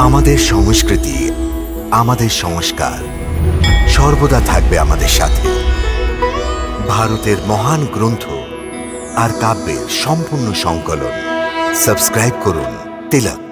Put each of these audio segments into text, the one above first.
আমাদের সংস্কৃতি, আমাদের সংস্কার সর্বদা থাকবে আমাদের সাথে। ভারতের মহান গ্রন্থ আর কাব্যের সম্পূর্ণ সংকলন। সাবস্ক্রাইব করুন তিলক।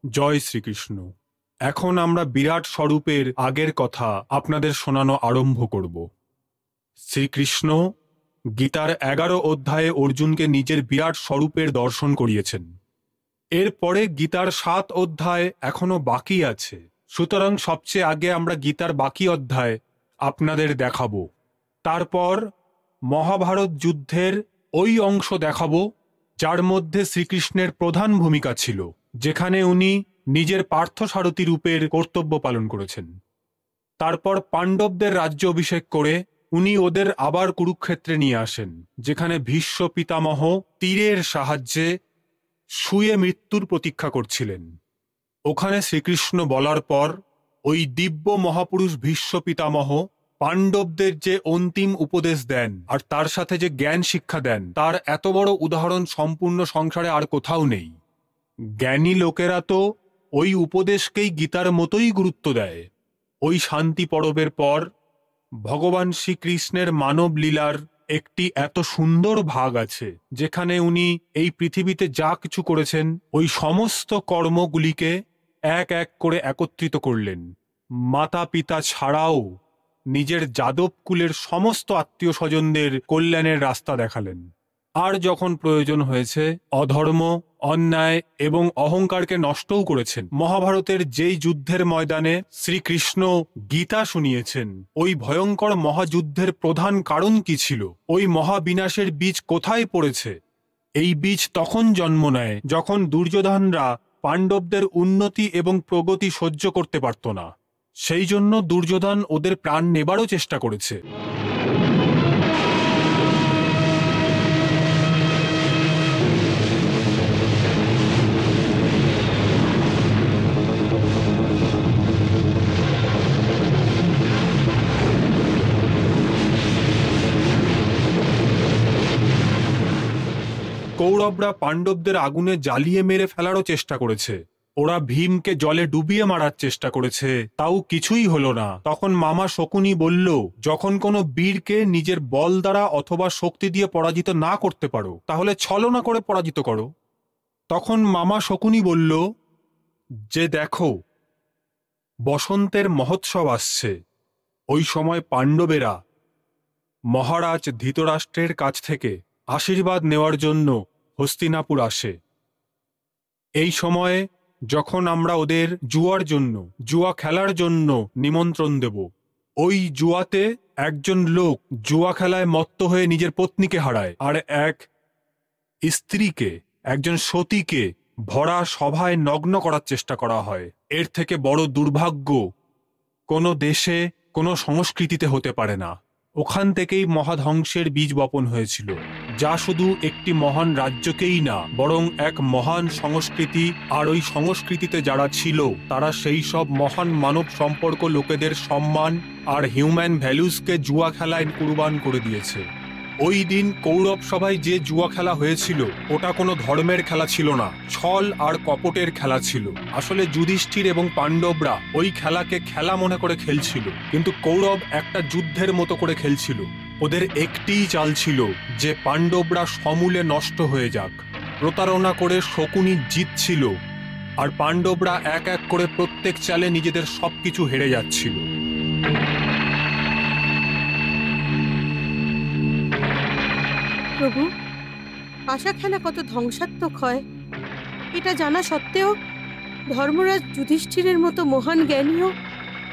জয় শ্রীকৃষ্ণ। এখন আমরা বিরাট স্বরূপের আগের কথা আপনাদের শোনানো আরম্ভ করব। শ্রীকৃষ্ণ গীতার 11 অধ্যায়ে অর্জুনকে নিজের বিরাট স্বরূপের দর্শন করিয়েছেন। এরপরে গীতার 7 অধ্যায় এখনো বাকি আছে, সুতরাং সবচেয়ে আগে আমরা গীতার বাকি অধ্যায় আপনাদের দেখাবো। তারপর মহাভারত যুদ্ধের ওই অংশ দেখাবো যার মধ্যে শ্রীকৃষ্ণের প্রধান ভূমিকা ছিল, যেখানে উনি নিজের পার্থসারথী রূপের কর্তব্য পালন করেছেন। তারপর পাণ্ডবদের রাজ্য অভিষেক করে উনি ওদের আবার কুরুক্ষেত্রে নিয়ে আসেন, যেখানে ভীষ্ম পিতামহ তীরের সাহায্যে শুয়ে মৃত্যুর প্রতীক্ষা করছিলেন। ওখানে শ্রীকৃষ্ণ বলার পর ওই দিব্য মহাপুরুষ ভীষ্ম পিতামহ পাণ্ডবদের যে অন্তিম উপদেশ দেন আর তার সাথে যে জ্ঞান শিক্ষা দেন, তার এত বড় উদাহরণ সম্পূর্ণ সংসারে আর কোথাও নেই। জ্ঞানী লোকেরা তো ওই উপদেশকেই গীতার মতোই গুরুত্ব দেয়। ওই শান্তি পরবের পর ভগবান শ্রীকৃষ্ণের মানব লীলার একটি এত সুন্দর ভাগ আছে, যেখানে উনি এই পৃথিবীতে যা কিছু করেছেন ওই সমস্ত কর্মগুলিকে এক এক করে একত্রিত করলেন। মাতা পিতা ছাড়াও নিজের যাদব কুলের সমস্ত আত্মীয় স্বজনদের কল্যাণের রাস্তা দেখালেন। আর যখন প্রয়োজন হয়েছে অধর্ম, অন্যায় এবং অহংকারকে নষ্টও করেছেন। মহাভারতের যেই যুদ্ধের ময়দানে শ্রীকৃষ্ণ গীতা শুনিয়েছেন, ওই ভয়ঙ্কর মহাযুদ্ধের প্রধান কারণ কি ছিল, ওই মহাবিনাশের বীজ কোথায় পড়েছে, এই বীজ তখন জন্ম নেয় যখন দুর্যোধনরা পাণ্ডবদের উন্নতি এবং প্রগতি সহ্য করতে পারত না। সেই জন্য দুর্যোধন ওদের প্রাণ নেবারও চেষ্টা করেছে। কৌরবরা পাণ্ডবদের আগুনে জ্বালিয়ে মেরে ফেলারও চেষ্টা করেছে, ওরা ভীমকে জলে ডুবিয়ে মারার চেষ্টা করেছে, তাও কিছুই হলো না। তখন মামা শকুনি বলল, যখন কোনো বীরকে নিজের বল দ্বারা অথবা শক্তি দিয়ে পরাজিত না করতে পারো, তাহলে ছলনা করে পরাজিত করো। তখন মামা শকুনি বলল যে দেখো, বসন্তের মহোৎসব আসছে, ওই সময় পাণ্ডবেরা মহারাজ ধৃতরাষ্ট্রের কাছ থেকে আশীর্বাদ নেওয়ার জন্য হস্তিনাপুর আসে। এই সময়ে যখন আমরা ওদের জুয়া খেলার জন্য নিমন্ত্রণ দেব, ওই জুয়াতে একজন লোক জুয়া খেলায় মত্ত হয়ে নিজের পত্নীকে হারায়, আর এক স্ত্রীকে, একজন সতীকে ভরা সভায় নগ্ন করার চেষ্টা করা হয়। এর থেকে বড় দুর্ভাগ্য কোনো দেশে, কোনো সংস্কৃতিতে হতে পারে না। ওখান থেকেই মহাধ্বংসের বীজ বপন হয়েছিল, যা শুধু একটি মহান রাজ্যকেই না, বরং এক মহান সংস্কৃতি, আর ওই সংস্কৃতিতে যারা ছিল তারা সেই সব মহান মানব সম্পর্ক, লোকেদের সম্মান আর হিউম্যান ভ্যালুসকে জুয়া খেলায় কুরবান করে দিয়েছে। ওই দিন কৌরব সভায় যে জুয়া খেলা হয়েছিল, ওটা কোনো ধর্মের খেলা ছিল না, ছল আর কপটের খেলা ছিল। আসলে যুধিষ্ঠির এবং পাণ্ডবরা ওই খেলাকে খেলা মনে করে খেলছিল, কিন্তু কৌরব একটা যুদ্ধের মতো করে খেলছিল। ওদের একটিই চাল ছিল যে পাণ্ডবরা সমূলে নষ্ট হয়ে যাক। প্রতারণা করে শকুনি জিতছিল, আর পাণ্ডবরা এক এক করে প্রত্যেক চালে নিজেদের সবকিছু হেরে যাচ্ছিল। প্রভু, পাশা খেলা কত ধ্বংসাত্মক হয় এটা জানা সত্ত্বেও ধর্মরাজ যুধিষ্ঠিরের মতো মহান জ্ঞানীও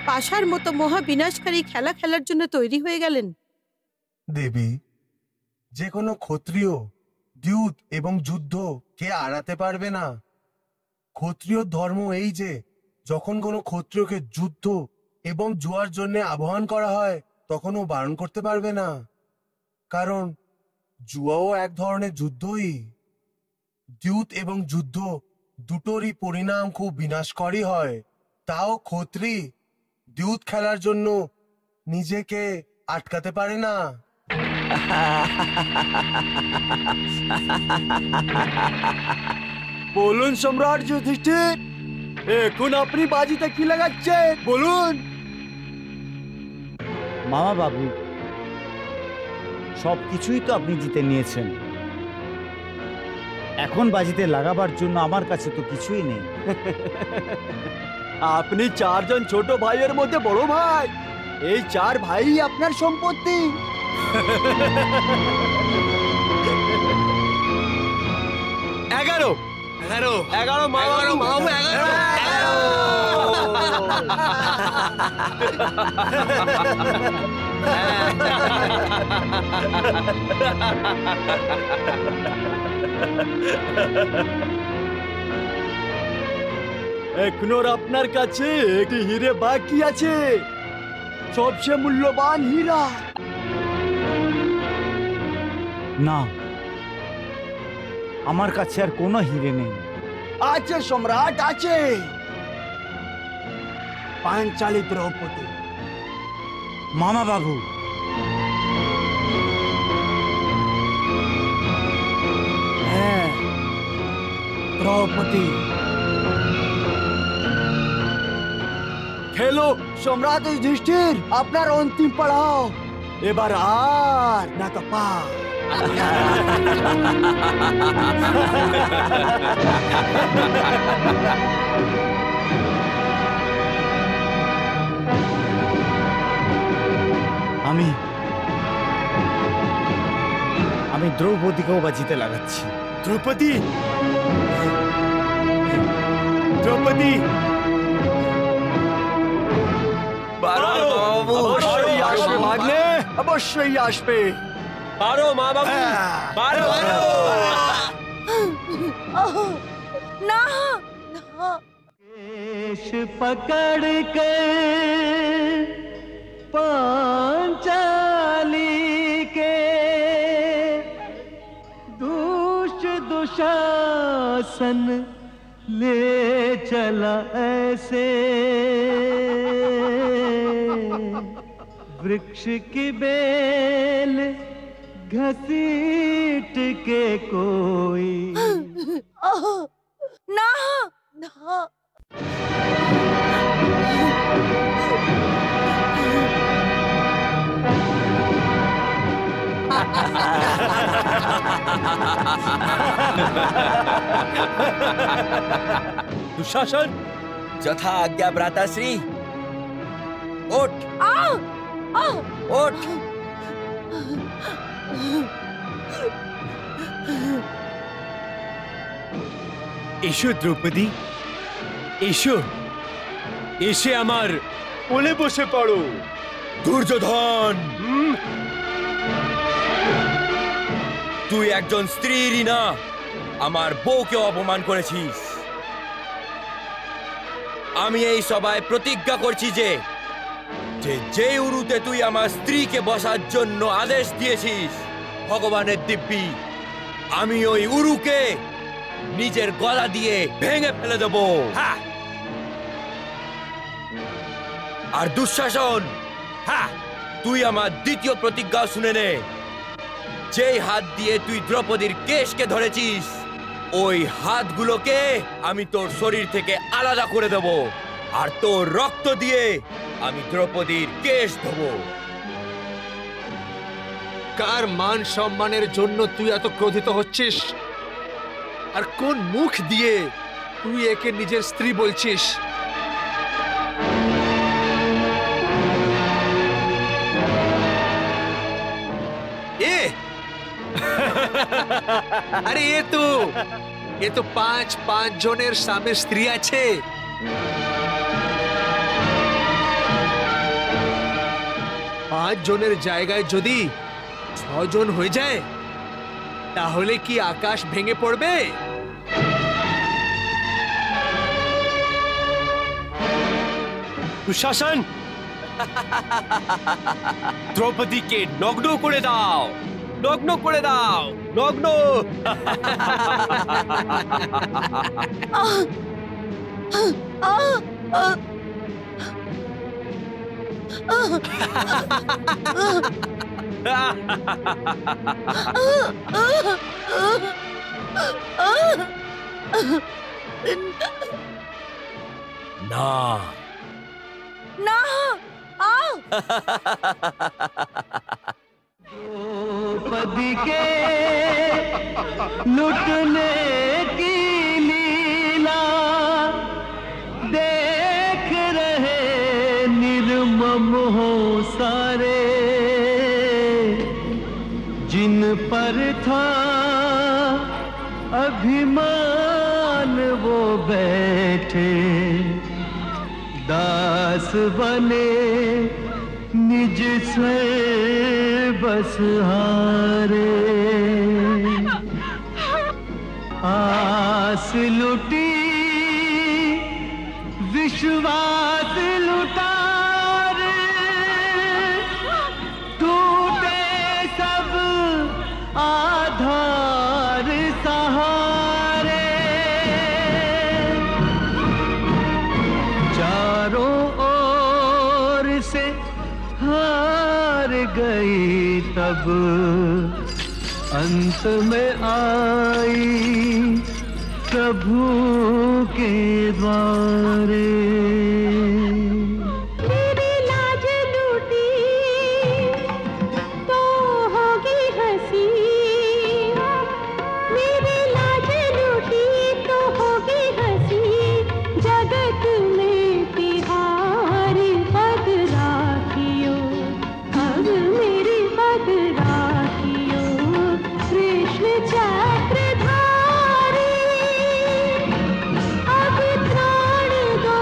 পাশার মতো মহা বিনাশকারী খেলা খেলার জন্য তৈরি হয়ে গেলেন। দেবী, যে কোনো ক্ষত্রিয় দ্যুত এবং যুদ্ধ কে আড়াতে পারবে না। ক্ষত্রিয় ধর্ম এই যে যখন কোনো ক্ষত্রিয়কে যুদ্ধ এবং জুয়ার জন্য আহ্বান করা হয়, তখন ও বারণ করতে পারবে না, কারণ জুয়াও এক ধরনের যুদ্ধই। দ্যুত এবং যুদ্ধ দুটোরই পরিণাম খুব বিনাশকারী হয়। তাও ক্ষত্রি দ্যুত খেলার জন্য নিজেকে আটকাতে পারে না। বলুন সম্রাট যুধিষ্ঠির, এখন আপনি বাজিতে কি লাগাচ্ছেন বলুন। মামা বাবু, সবকিছুই তো আপনি জিতে নিয়েছেন, এখন বাজিতে লাগাবার জন্য আমার কাছে তো কিছুই নেই। আপনি চারজন ছোট ভাইয়ের মধ্যে বড় ভাই, এই চার ভাই আপনার সম্পত্তি। 11 মামু 11 এখনো আপনার কাছে একটি হিরে বাকি আছে, সবচেয়ে মূল্যবান হীরা। না, আমার কাছে আর কোনো হিরে নেই। আছে সম্রাট, আছে। পাঞ্চালী দ্রৌপদী। মামা বাবু, হ্যাঁ, দ্রৌপদী। খেলো সম্রাট যুধিষ্ঠির, আপনার অন্তিম পড়াও এবার, আর না তো পা। আমি দ্রৌপদীকেও বাজিতে লাগাচ্ছি। দ্রৌপদী, দ্রৌপদী অবশ্যই আসবে ভাগ্নে, অবশ্যই আসবে। পারো মা বাবু, পারো। না, केश पकड़ कर पांचाली के दुशासन ले चला ऐसे, वृक्ष की बेल घसीट के कोई। না, ना। दुशासन, যথা आज्ञा भ्राताश्री। उठ उठ। এসো দ্রৌপদী, এসো, এসে আমার কোলে বসে পড়ো। দুর্যোধন, তুই একজন স্ত্রীরই না, আমার বউকে অপমান করেছিস। আমি এই সভায় প্রতিজ্ঞা করছি যে যে উরুতে তুই আমার স্ত্রীকে বসার জন্য আদেশ দিয়েছিস, ভগবানের দিব্যি, আমি ওই উরুকে নিজের গলা দিয়ে ভেঙে ফেলে দেব। আর দুঃশাসন, তুই আমার দ্বিতীয় প্রতিজ্ঞা শুনে নে। যেই হাত দিয়ে তুই দ্রৌপদীর কেশকে ধরেছিস, ওই হাতগুলোকে আমি তোর শরীর থেকে আলাদা করে দেব, আর তোর রক্ত দিয়ে আমি দ্রৌপদীর কেশ ধোবো। কার মান সম্মানের জন্য তুই এত ক্রোধিত হচ্ছিস? আর কোন মুখ দিয়ে তুই একে নিজের স্ত্রী বলছিস? আরে এ তো পাঁচ জনের স্বামীর স্ত্রী আছে। পাঁচ জনের জায়গায় যদি 6 জন হয়ে যায়, তাহলে কি আকাশ ভেঙে পড়বে? দুঃশাসন, দ্রৌপদীকে নগ্ন করে দাও, নগ্ন করে দাও, নগ্ন। না না, द्रौपदी के लुटने की लीला देख रहे निर्मम हो सारे, जिन पर था अभिमान वो बैठे दास बने निज से बस हारे। आस लुटी विश्वास लुटा रे, टूटे सब आधार सहारे। चारों ओर से हार गई तब अंत में आई प्रभु के द्वारे। मेरी लाज लूटी तो होगी हंसी, मेरी लाज लूटी तो होगी हंसी, जगत में तिहार पद राखियो, अब मेरी पद राखियो, कृष्ण चक्रधारी। अब त्राण दो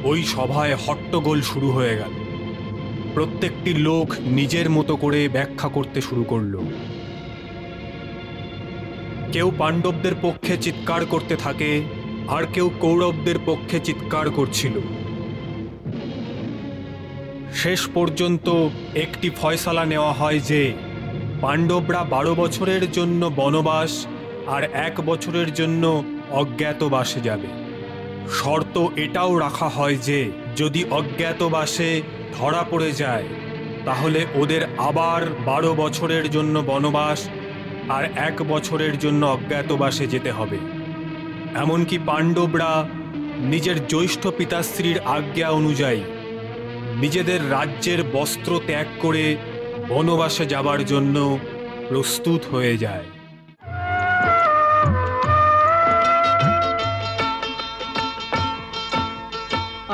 ওই সভায় হট্টগোল শুরু হয়ে গেল। প্রত্যেকটি লোক নিজের মতো করে ব্যাখ্যা করতে শুরু করলো। কেউ পাণ্ডবদের পক্ষে চিৎকার করতে থাকে, আর কেউ কৌরবদের পক্ষে চিৎকার করছিল। শেষ পর্যন্ত একটি ফয়সালা নেওয়া হয় যে পাণ্ডবরা 12 বছরের জন্য বনবাস আর 1 বছরের জন্য অজ্ঞাতবাসে যাবে। শর্ত এটাও রাখা হয় যে যদি অজ্ঞাতবাসে ধরা পড়ে যায় তাহলে ওদের আবার 12 বছরের জন্য বনবাস আর 1 বছরের জন্য অজ্ঞাতবাসে যেতে হবে। এমনকি পাণ্ডবরা নিজের জ্যৈষ্ঠ পিতাশ্রীর আজ্ঞা অনুযায়ী নিজেদের রাজ্যের বস্ত্র ত্যাগ করে বনবাসে যাবার জন্য প্রস্তুত হয়ে যায়।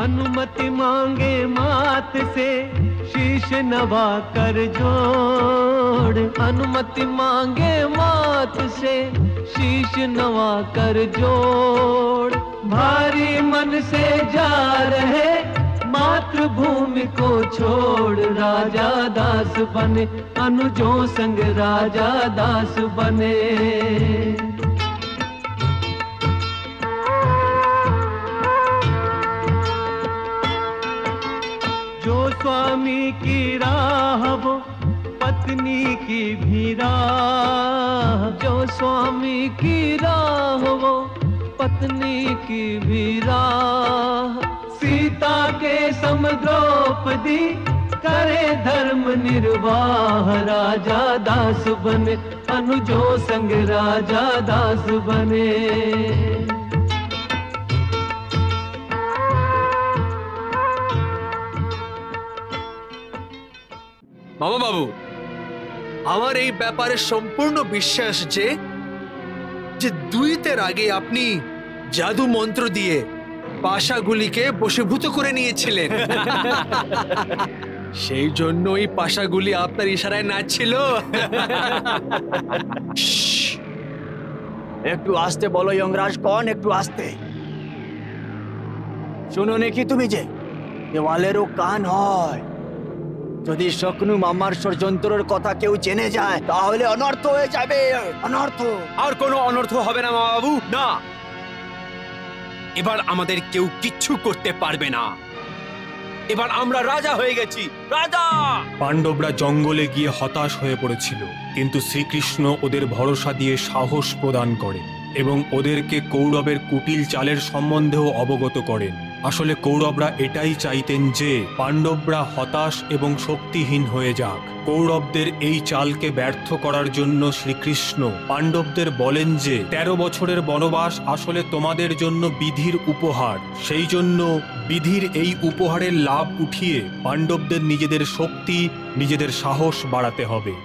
अनुमति मांगे मात से शीश नवा कर जोड़, अनुमति मांगे मात से शीश नवा कर जोड़। भारी मन से जा रहे मातृभूमि को छोड़, राजा दास बने अनुजों संग राजा दास बने। जो स्वामी की राह वो पत्नी की भी राह, जो स्वामी की राह वो पत्नी की भी राह। सीता के सम द्रौपदी करे धर्म निर्वाह, राजा दास बने अनुजों संग राजा दास बने। মামা বাবু, আমার এই ব্যাপারে সম্পূর্ণ বিশ্বাস যে যে দুইতের আগে আপনি জাদু মন্ত্র দিয়ে পাশাগুলিকে বশীভূত করে নিয়েছিলেন। সেই জন্য এই পাশাগুলি আপনার ইশারায় নাচছিল। একটু আস্তে বলো যমরাজ, কন একটু আস্তে। শুনো নাকি তুমি যে দেওয়ালেরও কান হয়? যদি শকুনি মামার ষড়যন্ত্রের কথা কেউ জেনে যায় তাহলে অনর্থ হয়ে যাবে, অনর্থ। আর কোনো অনর্থ হবে না মামা বাবু, না। এবার আমাদের কেউ কিচ্ছু করতে পারবে না। এবার আমরা রাজা হয়ে গেছি, রাজা। পাণ্ডবরা জঙ্গলে গিয়ে হতাশ হয়ে পড়েছিল, কিন্তু শ্রীকৃষ্ণ ওদের ভরসা দিয়ে সাহস প্রদান করেন এবং ওদেরকে কৌরবের কুটিল চালের সম্বন্ধেও অবগত করেন। আসলে কৌরবরা এটাই চাইতেন যে পাণ্ডবরা হতাশ এবং শক্তিহীন হয়ে যাক। কৌরবদের এই চালকে ব্যর্থ করার জন্য শ্রীকৃষ্ণ পাণ্ডবদের বলেন যে 13 বছরের বনবাস আসলে তোমাদের জন্য বিধির উপহার। সেই জন্য বিধির এই উপহারের লাভ উঠিয়ে পাণ্ডবদের নিজেদের শক্তি, নিজেদের সাহস বাড়াতে হবে।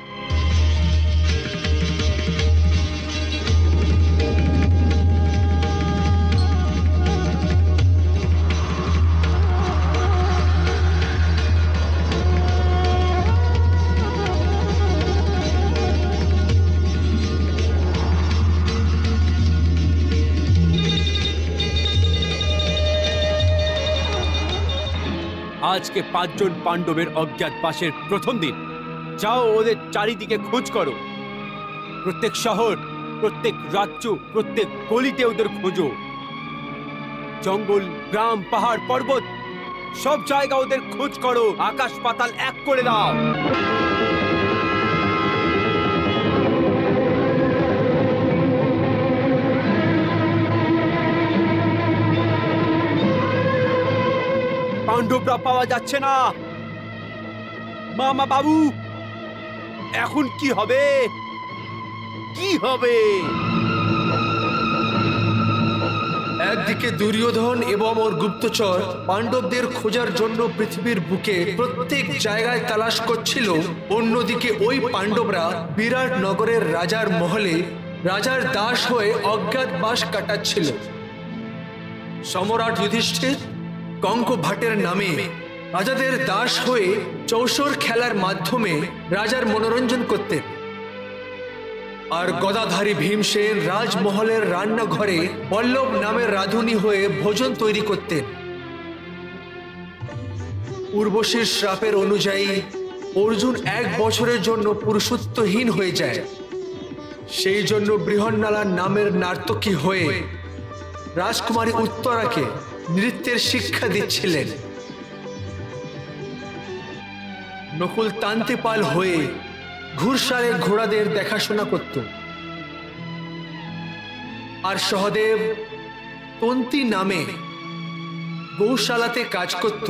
আজকে 5 জন পাণ্ডবের অজ্ঞাতবাসের প্রথম দিন। যাও ওদের চারিদিকে খোঁজ করো। প্রত্যেক শহর, প্রত্যেক রাজ্য, প্রত্যেক গলিতে ওদের খোঁজো। জঙ্গল, গ্রাম, পাহাড়, পর্বত সব জায়গা ওদের খোঁজ করো। আকাশ পাতাল এক করে দাও। পাণ্ডবরা পাওয়া যাচ্ছে না। মামা বাবু, এখন কি হবে? কি হবে? একদিকে দুর্যোধন এবং ওর গুপ্তচর পাণ্ডবদের খোঁজার জন্য পৃথিবীর বুকে প্রত্যেক জায়গায় তালাশ করছিল, অন্যদিকে ওই পাণ্ডবরা বিরাট নগরের রাজার মহলে রাজার দাস হয়ে অজ্ঞাতবাস কাটাচ্ছিল। সম্রাট যুধিষ্ঠির কঙ্ক ভাটের নামে রাজাদের দাস হয়ে চৌসর খেলার মাধ্যমে রাজার মনোরঞ্জন করতেন, আর গদাধারী ভীমসেন রাজমহলের রান্নাঘরে পল্লব নামের রাঁধুনি হয়ে ভোজন তৈরি করতেন। উর্বশীর শ্রাপের অনুযায়ী অর্জুন 1 বছরের জন্য পুরুষত্বহীন হয়ে যায়। সেই জন্য বৃহন্নলা নামের নার্তকী হয়ে রাজকুমারী উত্তরাকে নৃত্যের শিক্ষা দিচ্ছিলেন। নকুল তান্তিপাল হয়ে ঘুরসারে ঘোড়াদের দেখাশোনা করত, আর সহদেব তন্তি নামে গৌশালাতে কাজ করত।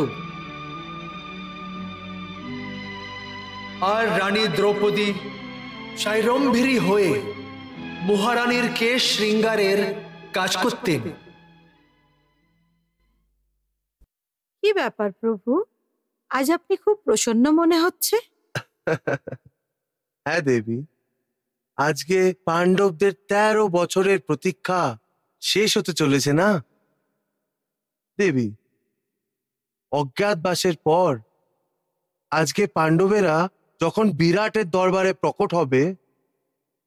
আর রানী দ্রৌপদী সাইরম্ভেরি হয়ে মহারানীর কেশ শৃঙ্গারের কাজ করতেন। কি ব্যাপার প্রভু, আজ আপনি খুব প্রসন্ন মনে হচ্ছে? হ্যাঁ দেবী, আজকে পাণ্ডবদের 13 বছরের প্রতীক্ষা শেষ হতে চলেছে না দেবী। অজ্ঞাতবাসের পর আজকে পাণ্ডবেরা যখন বিরাটের দরবারে প্রকট হবে,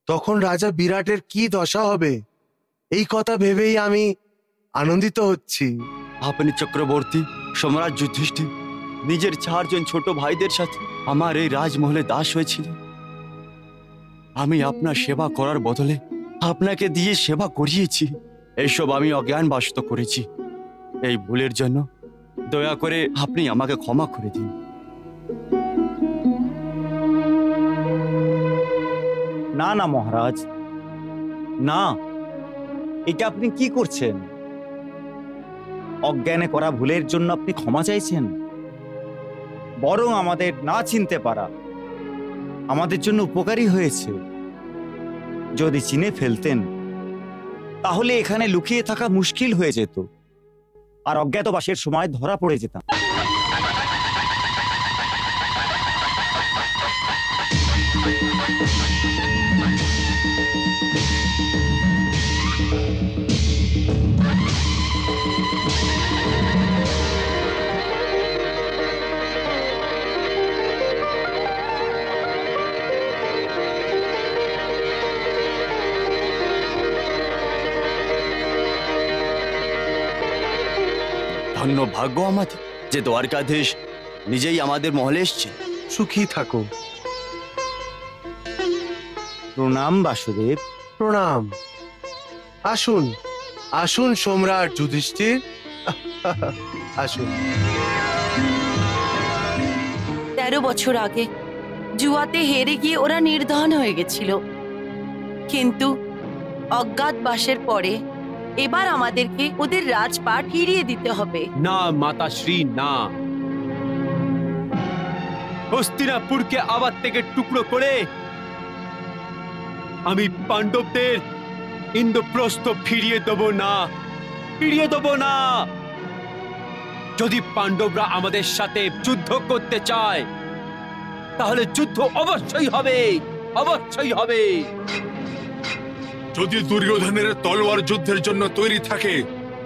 তখন রাজা বিরাটের কি দশা হবে এই কথা ভেবেই আমি আনন্দিত হচ্ছি। আপনি চক্রবর্তী সম্রাট যুধিষ্ঠির নিজের 4 জন ছোট ভাইদের সাথে আমার এই রাজমহলে দাস হয়েছিলেন। আমি আপনার সেবা করার বদলে আপনাকে দিয়ে সেবা করিয়েছি। এইসব আমি অজ্ঞানবশত করেছি। এই ভুলের জন্য দয়া করে আপনি আমাকে ক্ষমা করে দিন। না না মহারাজ, না, এটা আপনি কি করছেন? অজ্ঞানে করা ভুলের জন্য আপনি ক্ষমা চাইছেন? বরং আমাদের না চিনতে পারা আমাদের জন্য উপকারী হয়েছে। যদি চিনে ফেলতেন তাহলে এখানে লুকিয়ে থাকা মুশকিল হয়ে যেত, আর অজ্ঞাতবাসের সময় ধরা পড়ে যেতাম। ধন্য ভাগ্য আমাদের যে দ্বারকাধীশ নিজেই আমাদের মহলে এসছে। সুখী থাকো। প্রণাম বাসুদেব। প্রণাম। আসুন আসুন সম্রাট যুধিষ্ঠির, আসুন। 13 বছর আগে জুয়াতে হেরে গিয়ে ওরা নির্ধন হয়ে গেছিল, কিন্তু অজ্ঞাতবাসের পরে এবার আমাদেরকে ওদের রাজপাট ফিরিয়ে দিতে হবে। না মাতাশ্রী, না। হস্তিনাপুরকে আবার থেকে টুকরো করে আমি পাণ্ডবদের ইন্দ্রপ্রস্থ ফিরিয়ে দেব না, ফিরিয়ে দেব না। যদি পাণ্ডবরা আমাদের সাথে যুদ্ধ করতে চায় তাহলে যুদ্ধ অবশ্যই হবে, অবশ্যই হবে। যদি দুর্যোধনের তলোয়ার যুদ্ধের জন্য তৈরি থাকে,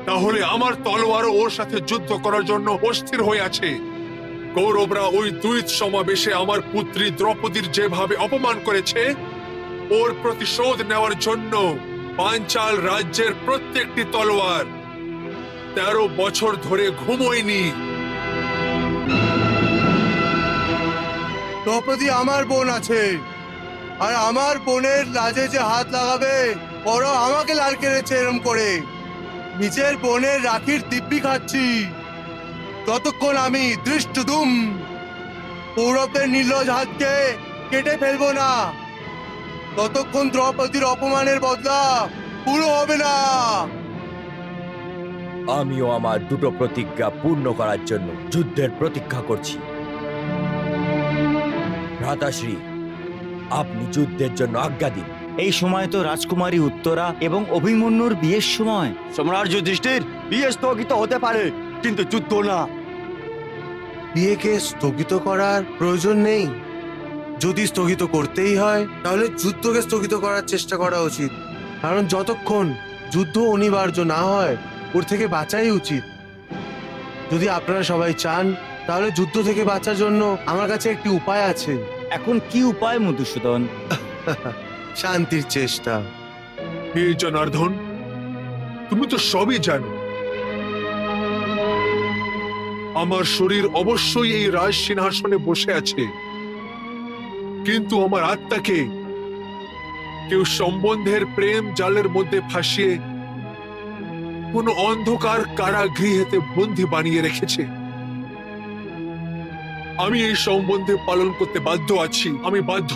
তাহলে আমার তলোয়ারও ওর সাথে যুদ্ধ করার জন্য অস্থির হয়ে আছে। কৌরবরা ওই দ্বৈত সমাবেশে আমার পুত্রী দ্রৌপদীর যেভাবে অপমান করেছে, ওর প্রতিশোধ নেওয়ার জন্য পাঞ্চাল রাজ্যের প্রত্যেকটি তলোয়ার 13 বছর ধরে ঘুমোয়নি। দ্রৌপদী আমার বোন আছে, আর আমার বোনের লাজে যে হাত লাগাবে ওরা আমাকে লাল কেড়েছে এরম করে। নিজের বোনের রাখির দিব্যি খাচ্ছি ততক্ষণ আমি দৃষ্টদুম কৌরবদের নির্লজ হাতকে কেটে ফেলবো না, ততক্ষণ দ্রৌপদীর অপমানের বদলা পুরো হবে না। আমিও আমার দুটো প্রতিজ্ঞা পূর্ণ করার জন্য যুদ্ধের প্রতীক্ষা করছি। ভ্রাতাশ্রী, আপনি যুদ্ধের জন্য আজ্ঞা দিন। এই সময় তো রাজকুমারী উত্তরা এবং অভিমন্যুর বিয়ের সময়। সম্রাট যুধিষ্ঠির, বিয়ে স্থগিত হতে পারে, কিন্তু যুদ্ধ না। বিয়েকে স্থগিত করার প্রয়োজন নেই। যদি স্থগিত করতেই হয় তাহলে যুদ্ধকে স্থগিত করার চেষ্টা করা উচিত, কারণ যতক্ষণ যুদ্ধ অনিবার্য না হয় ওর থেকে বাঁচাই উচিত। যদি আপনারা সবাই চান তাহলে যুদ্ধ থেকে বাঁচার জন্য আমার কাছে একটি উপায় আছে। এখন কি উপায় মধুসূদন? শান্তির চেষ্টা। হে জনার্দন, তুমি তো সবই জানো। আমার শরীর অবশ্যই এই রাজ সিংহাসনে বসে আছে, কিন্তু আমার আত্মাকে কেউ সম্বন্ধের প্রেম জালের মধ্যে ফাঁসিয়ে কোন অন্ধকার কারাগৃহেতে বন্দী বানিয়ে রেখেছে। আমি এই সম্বন্ধে পালন করতে বাধ্য আছি, আমি বাধ্য।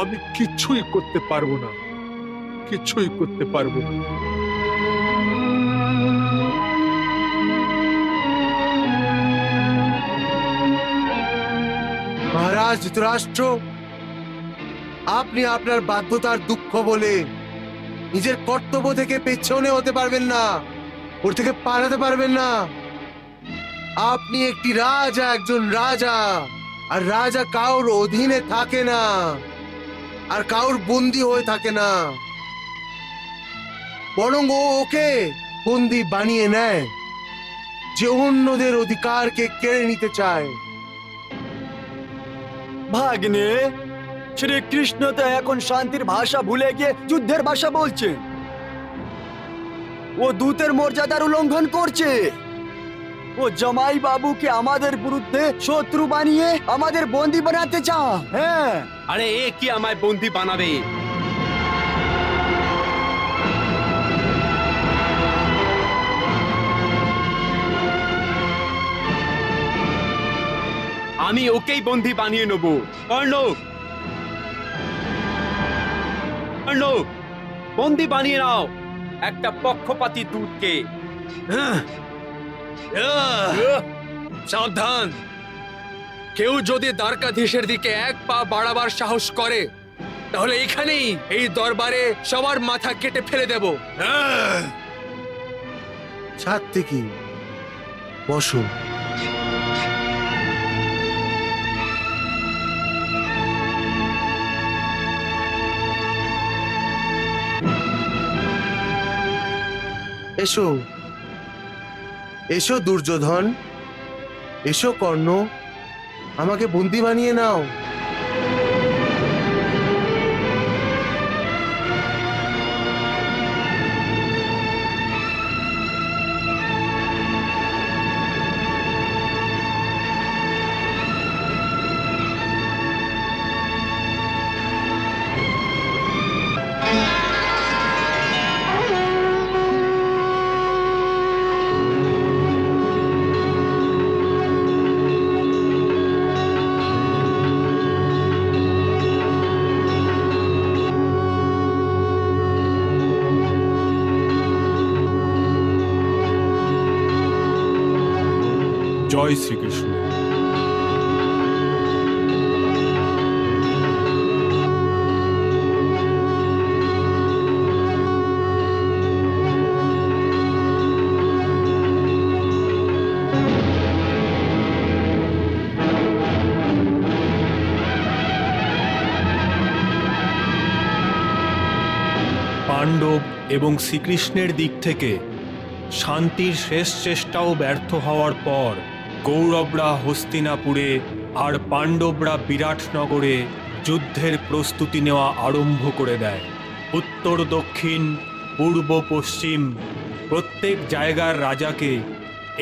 আমি কিছুই করতে পারবো না, কিছুই করতে পারবো না। মহারাজ ধৃতরাষ্ট্র, আপনি আপনার বাধ্যতার দুঃখ বলে নিজের কর্তব্য থেকে পেছনে হতে পারবেন না, ওর থেকে পালাতে পারবেন না। আপনি একটি রাজা, একজন রাজা, আর রাজা কাউর অধীনে থাকে না, আর কাউর বন্দী হয়ে থাকে না, বরং ওকে বন্দী বানিয়ে নেয় যে অন্যদের অধিকারকে কেড়ে নিতে চায়। ভাগ্নে, শ্রীকৃষ্ণ তো এখন শান্তির ভাষা ভুলে গিয়ে যুদ্ধের ভাষা বলছে। ও দূতের মর্যাদার উল্লঙ্ঘন করছে। ও জামাই বাবুকে আমাদের বিরুদ্ধে শত্রু বানিয়ে আমাদের বন্দী বানাতে চায়। হ্যাঁ, আরে এ কি আমায় বন্দী বানাবে? আমি ওকেই বন্দী বানিয়ে নেব। কর্ণ, কর্ণ, বন্দী বানিয়ে নাও একটা পক্ষপাতী দূতকে। সাবধান, কেউ যদি দ্বারকাধীশের দিকে এক পা বাড়াবার সাহস করে তাহলে এখানেই এই দরবারে সবার মাথা কেটে ফেলে দেব। ছাড়তে কি, বসো। এসো এসো দুর্যোধন, এসো কর্ণ, আমাকে বন্দী বানিয়ে নাও। জয় শ্রীকৃষ্ণ। পাণ্ডব এবং শ্রীকৃষ্ণের দিক থেকে শান্তির শেষ চেষ্টাও ব্যর্থ হওয়ার পর কৌরবরা হস্তিনাপুরে আর পাণ্ডবরা বিরাটনগরে যুদ্ধের প্রস্তুতি নেওয়া আরম্ভ করে দেয়। উত্তর দক্ষিণ পূর্ব পশ্চিম প্রত্যেক জায়গার রাজাকে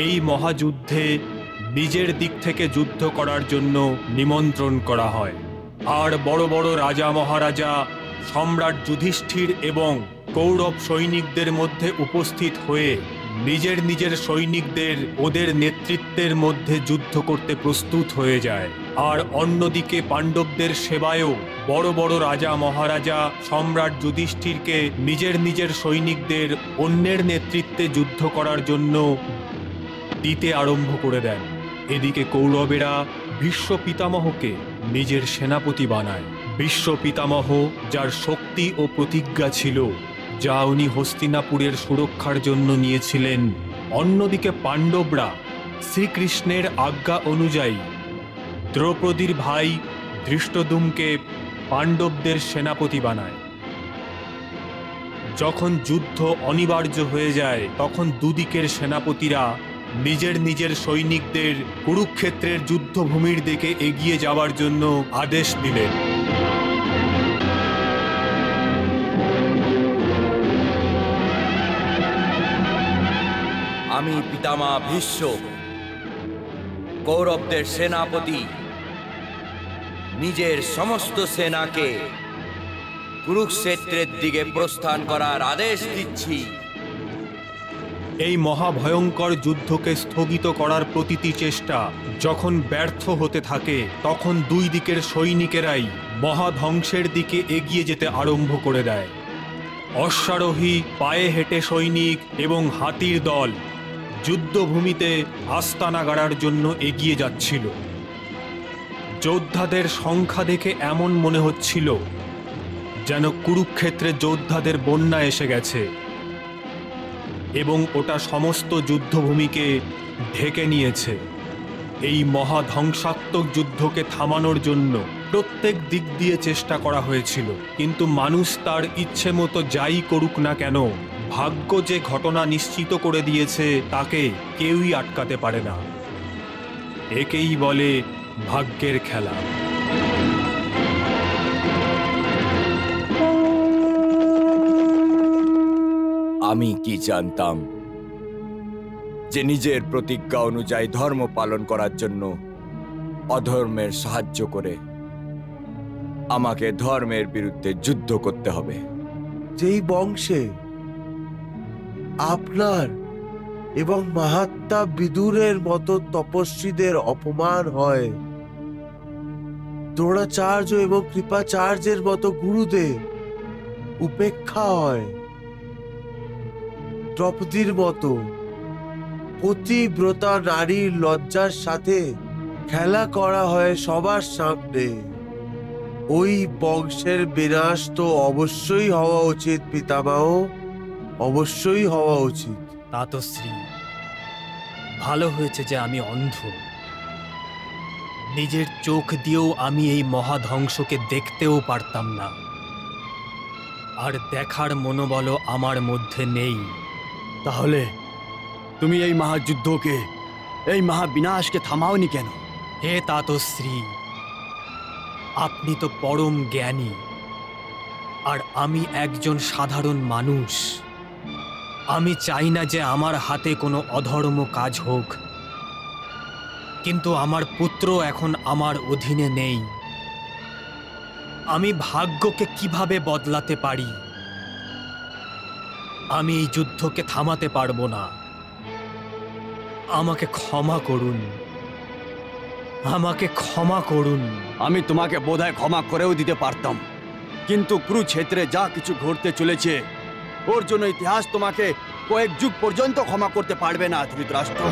এই মহাযুদ্ধে নিজের দিক থেকে যুদ্ধ করার জন্য নিমন্ত্রণ করা হয়। আর বড় বড় রাজা মহারাজা সম্রাট যুধিষ্ঠির এবং কৌরব সৈনিকদের মধ্যে উপস্থিত হয়ে নিজের নিজের সৈনিকদের ওদের নেতৃত্বের মধ্যে যুদ্ধ করতে প্রস্তুত হয়ে যায়। আর অন্যদিকে পাণ্ডবদের সেবায়ও বড় বড় রাজা মহারাজা সম্রাট যুধিষ্ঠিরকে নিজের নিজের সৈনিকদের অন্যের নেতৃত্বে যুদ্ধ করার জন্য দিতে আরম্ভ করে দেন। এদিকে কৌরবেরা ভীষ্ম পিতামহকে নিজের সেনাপতি বানায়। ভীষ্ম পিতামহ, যার শক্তি ও প্রতিজ্ঞা ছিল, যা উনি হস্তিনাপুরের সুরক্ষার জন্য নিয়েছিলেন। অন্যদিকে পাণ্ডবরা শ্রীকৃষ্ণের আজ্ঞা অনুযায়ী দ্রৌপদীর ভাই ধৃষ্টদ্যুম্নকে পাণ্ডবদের সেনাপতি বানায়। যখন যুদ্ধ অনিবার্য হয়ে যায় তখন দুদিকের সেনাপতিরা নিজের নিজের সৈনিকদের কুরুক্ষেত্রের যুদ্ধভূমির দিকে এগিয়ে যাওয়ার জন্য আদেশ দিলেন। আমি পিতামহ ভীষ্ম, কৌরবদের সেনাপতি, নিজের সমস্ত সেনাকে কুরুক্ষেত্রের দিকে প্রস্থান করার আদেশ দিচ্ছি। এই মহাভয়ঙ্কর যুদ্ধকে স্থগিত করার প্রতিটি চেষ্টা যখন ব্যর্থ হতে থাকে, তখন দুই দিকের সৈনিকেরাই মহাধ্বংসের দিকে এগিয়ে যেতে আরম্ভ করে দেয়। অশ্বারোহী, পায়ে হেঁটে সৈনিক এবং হাতির দল যুদ্ধভূমিতে আস্তানা গাড়ার জন্য এগিয়ে যাচ্ছিল। যোদ্ধাদের সংখ্যা দেখে এমন মনে হচ্ছিল যেন কুরুক্ষেত্রে যোদ্ধাদের বন্যা এসে গেছে এবং ওটা সমস্ত যুদ্ধভূমিকে ঢেকে নিয়েছে। এই মহাধ্বংসাত্মক যুদ্ধকে থামানোর জন্য প্রত্যেক দিক দিয়ে চেষ্টা করা হয়েছিল, কিন্তু মানুষ তার ইচ্ছে মতো যাই করুক না কেন, ভাগ্য যে ঘটনা নিশ্চিত করে দিয়েছে তাকে কেউই আটকাতে পারে না। একেই বলে ভাগ্যের খেলা। আমি কি জানতাম যে নিজের প্রতিজ্ঞা অনুযায়ী ধর্ম পালন করার জন্য অধর্মের সাহায্য করে আমাকে ধর্মের বিরুদ্ধে যুদ্ধ করতে হবে। যেই বংশে আপনার এবং মহাত্মা বিদুরের মতো তপস্বীদের অপমান হয়, দ্রোণাচার্য এবং কৃপাচার্যের মতো গুরুদের উপেক্ষা হয়, দ্রৌপদীর মতো পতিব্রতা নারীর লজ্জার সাথে খেলা করা হয় সবার সামনে, ওই বংশের বিনাশ তো অবশ্যই হওয়া উচিত পিতামহ, অবশ্যই হওয়া উচিত। তাতশ্রী, ভালো হয়েছে যে আমি অন্ধ। নিজের চোখ দিয়েও আমি এই মহাধ্বংসকে দেখতেও পারতাম না, আর দেখার মনোবলও আমার মধ্যে নেই। তাহলে তুমি এই মহাযুদ্ধকে, এই মহাবিনাশকে থামাওনি কেন? হে তাতশ্রী, আপনি তো পরম জ্ঞানী, আর আমি একজন সাধারণ মানুষ। আমি চাই না যে আমার হাতে কোনো অধর্ম কাজ হোক, কিন্তু আমার পুত্র এখন আমার অধীনে নেই। আমি ভাগ্যকে কিভাবে বদলাতে পারি? আমি এই যুদ্ধকে থামাতে পারবো না। আমাকে ক্ষমা করুন, আমাকে ক্ষমা করুন। আমি তোমাকে বোধহয় ক্ষমা করেও দিতে পারতাম, কিন্তু কুরুক্ষেত্রে যা কিছু ঘটতে চলেছে ওর জন্য ইতিহাস তোমাকে কয়েক যুগ পর্যন্ত ক্ষমা করতে পারবে না ধৃতরাষ্ট্র।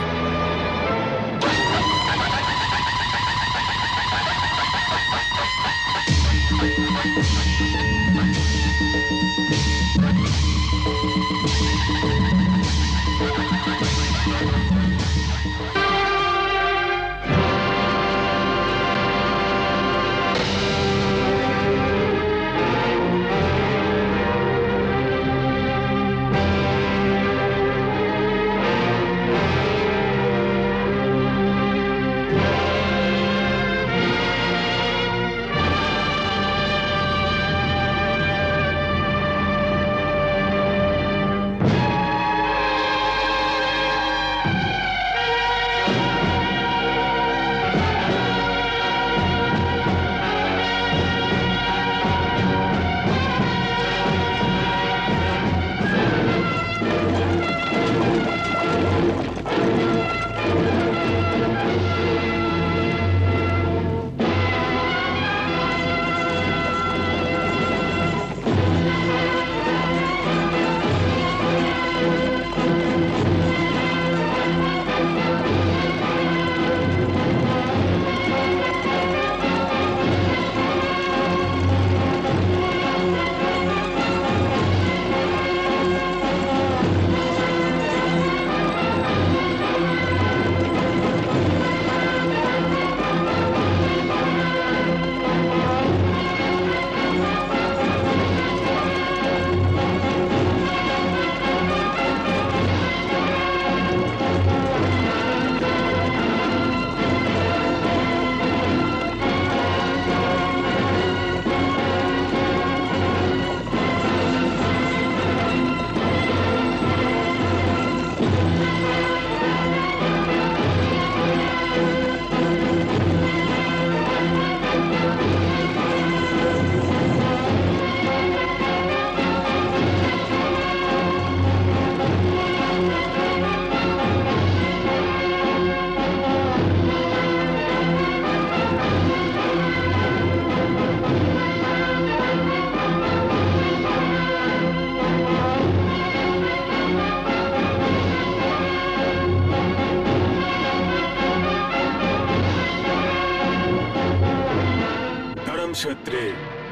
ক্ষেত্রে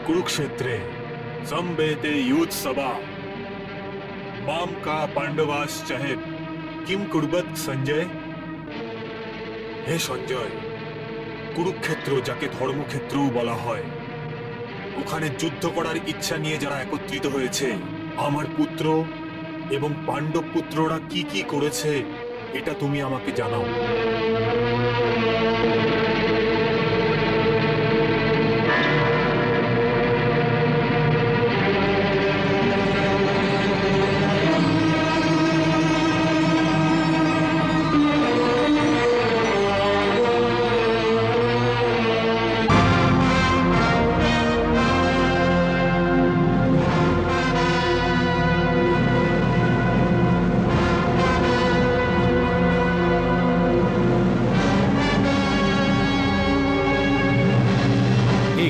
কুরুক্ষেত্রে সম্বেতে युद्ध सभा माम का पांडवास चाहे किम कुर्बत संजय। হে সঞ্জয়, কুরুক্ষেত্র যাকে ধর্মক্ষেত্রও বলা হয়, ওখানে যুদ্ধ করার ইচ্ছা নিয়ে যারা একত্রিত হয়েছে, আমার পুত্র এবং পাণ্ডব পুত্ররা কি কি করেছে এটা তুমি আমাকে জানাও।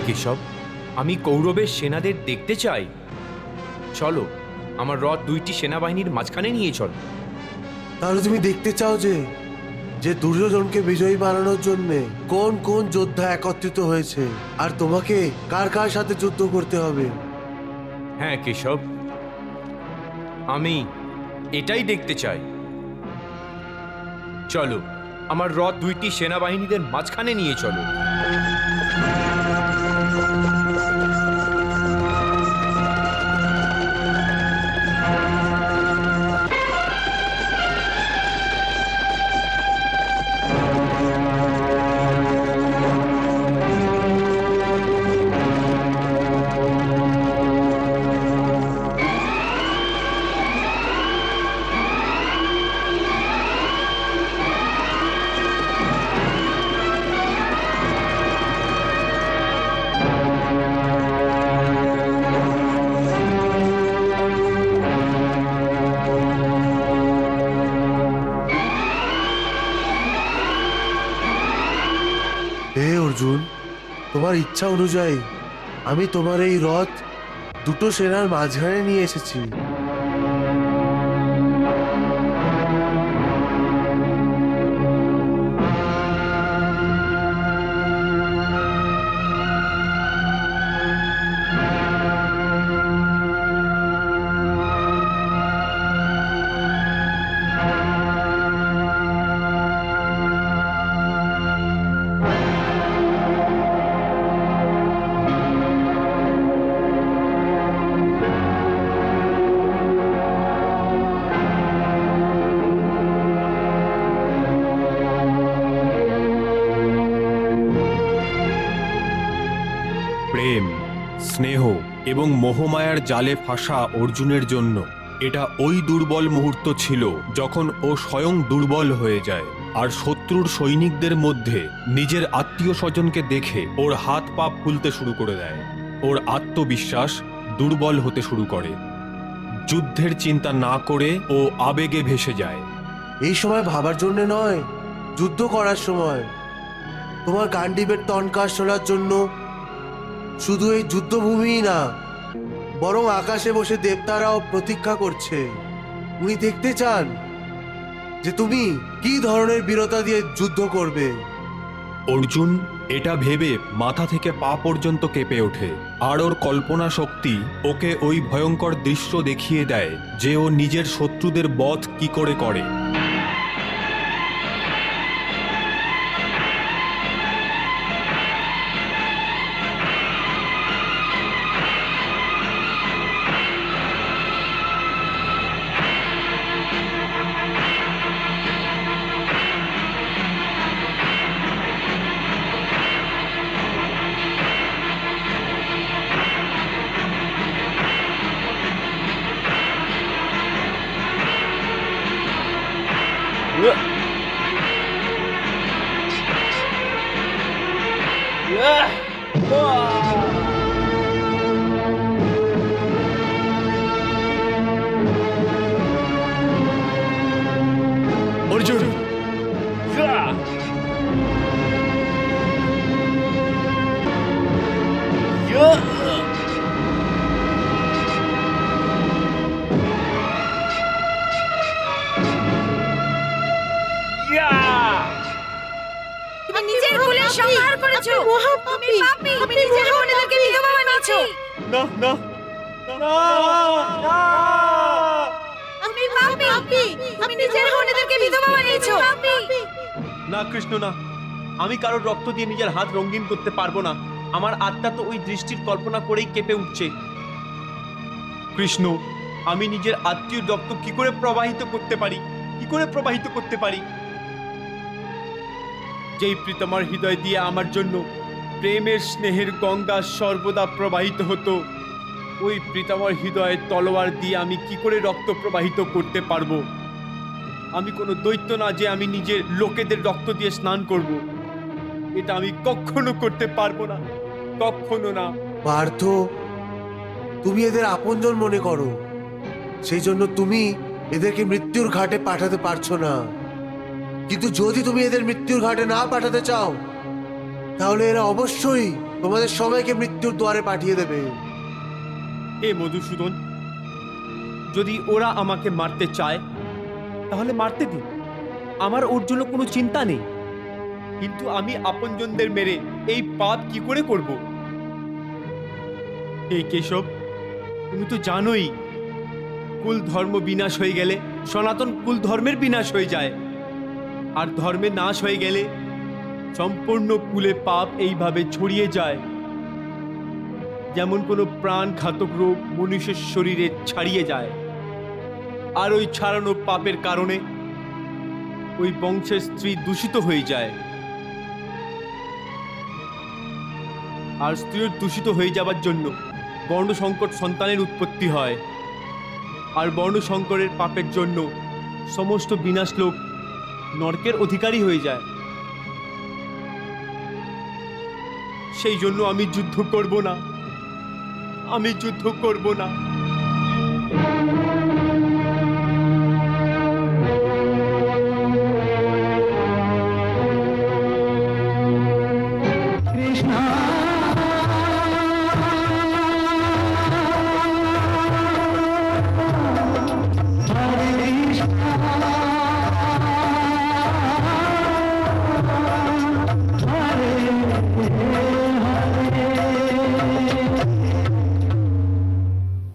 কেশব, আমি কৌরবের সেনাদের দেখতে চাই। চলো, আমার রথ দুইটি সেনাবাহিনীর মাঝখানে নিয়ে চলো। তাহলে তুমি দেখতে চাও যে দুর্যোধনকে বিজয়ী বানানোর জন্য কোন কোন যোদ্ধা একত্রিত হয়েছে আর তোমাকে কার কার সাথে যুদ্ধ করতে হবে? হ্যাঁ কেশব, আমি এটাই দেখতে চাই। চলো, আমার রথ দুইটি সেনাবাহিনীদের মাঝখানে নিয়ে চলো। অর্জুন, তোমার ইচ্ছা অনুযায়ী আমি তোমার এই রথ দুটো সেনার মাঝখানে নিয়ে এসেছি। প্রেম, স্নেহ এবং মোহমায়ার জালে ফাঁসা অর্জুনের জন্য এটা ওই দুর্বল মুহূর্ত ছিল যখন ও স্বয়ং দুর্বল হয়ে যায় আর শত্রুর সৈনিকদের মধ্যে নিজের আত্মীয় স্বজনকে দেখে ওর হাত পা ফুলতে শুরু করে দেয়। ওর আত্মবিশ্বাস দুর্বল হতে শুরু করে। যুদ্ধের চিন্তা না করে ও আবেগে ভেসে যায়। এই সময় ভাবার জন্য নয়, যুদ্ধ করার সময়। তোমার গান্ডীবের তনকাজ শোনার জন্য শুধু এই যুদ্ধভূমিই না, বরং আকাশে বসে দেবতারাও প্রতীক্ষা করছে। উনি দেখতে চান যে তুমি কি ধরনের বীরতা দিয়ে যুদ্ধ করবে। অর্জুন এটা ভেবে মাথা থেকে পা পর্যন্ত কেঁপে ওঠে আর ওর কল্পনা শক্তি ওকে ওই ভয়ঙ্কর দৃশ্য দেখিয়ে দেয় যে ও নিজের শত্রুদের বধ কি করে করে। অর্জুন, নিজের কুলের সংহার করেছো। মহাপাপী, তুমি নিজের বোনেদেরকে বিধবা বানিয়েছো। না না তুমি পাপী, তুমি নিজের বোনেদেরকে বিধবা বানিয়েছো। না কৃষ্ণ না, আমি কারোর রক্ত দিয়ে নিজের হাত রঙিন করতে পারবো না। আমার আত্মা তো ওই দৃষ্টির কল্পনা করেই কেঁপে উঠছে। কৃষ্ণ, আমি নিজের আত্মীয় রক্ত কি করে প্রবাহিত করতে পারি? কি করে প্রবাহিত করতে পারি? যেই প্রীতমার হৃদয় দিয়ে আমার জন্য প্রেমের স্নেহের গঙ্গা সর্বদা প্রবাহিত হতো, ওই প্রীতমার হৃদয়ে তলোয়ার দিয়ে আমি কি করে রক্ত প্রবাহিত করতে পারবো? আমি কোনো দৈত্য না যে আমি নিজের লোকেদের রক্ত দিয়ে স্নান করব। এটা আমি কখনো করতে পারবো না, কখনো না। পার্থ, তুমি এদের আপনজন মনে করো, সেই জন্য তুমি এদেরকে মৃত্যুর ঘাটে পাঠাতে পারছো না। কিন্তু যদি তুমি এদের মৃত্যুর ঘাটে না পাঠাতে চাও, তাহলে এরা অবশ্যই তোমাদের সবাইকে মৃত্যুর দ্বারে পাঠিয়ে দেবে। এ মধুসূদন, যদি ওরা আমাকে মারতে চায় তাহলে মারতে দিন, আমার ওর জন্য কোনো চিন্তা নেই। কিন্তু আমি আপনজনদের মেরে এই পাপ কি করে করব? হে কেশব, তুমি তো জানোই কুল ধর্ম বিনাশ হয়ে গেলে সনাতন কুল ধর্মের বিনাশ হয়ে যায়, আর ধর্মের নাশ হয়ে গেলে সম্পূর্ণ কুলে পাপ এইভাবে ছড়িয়ে যায়। যেমন কোনো প্রাণঘাতক রোগ মনুষ্যের শরীরে ছাড়িয়ে যায়, আর ওই ছাড়ানো পাপের কারণে ওই বংশের স্ত্রী দূষিত হয়ে যায়, আর স্ত্রীর দূষিত হয়ে যাবার জন্য বর্ণসংকট সন্তানের উৎপত্তি হয়, আর বর্ণসংকরের পাপের জন্য সমস্ত বিনাশ লোক নরকের অধিকারী হয়ে যায়। সেই জন্য আমি যুদ্ধ করব না, আমি যুদ্ধ করব না।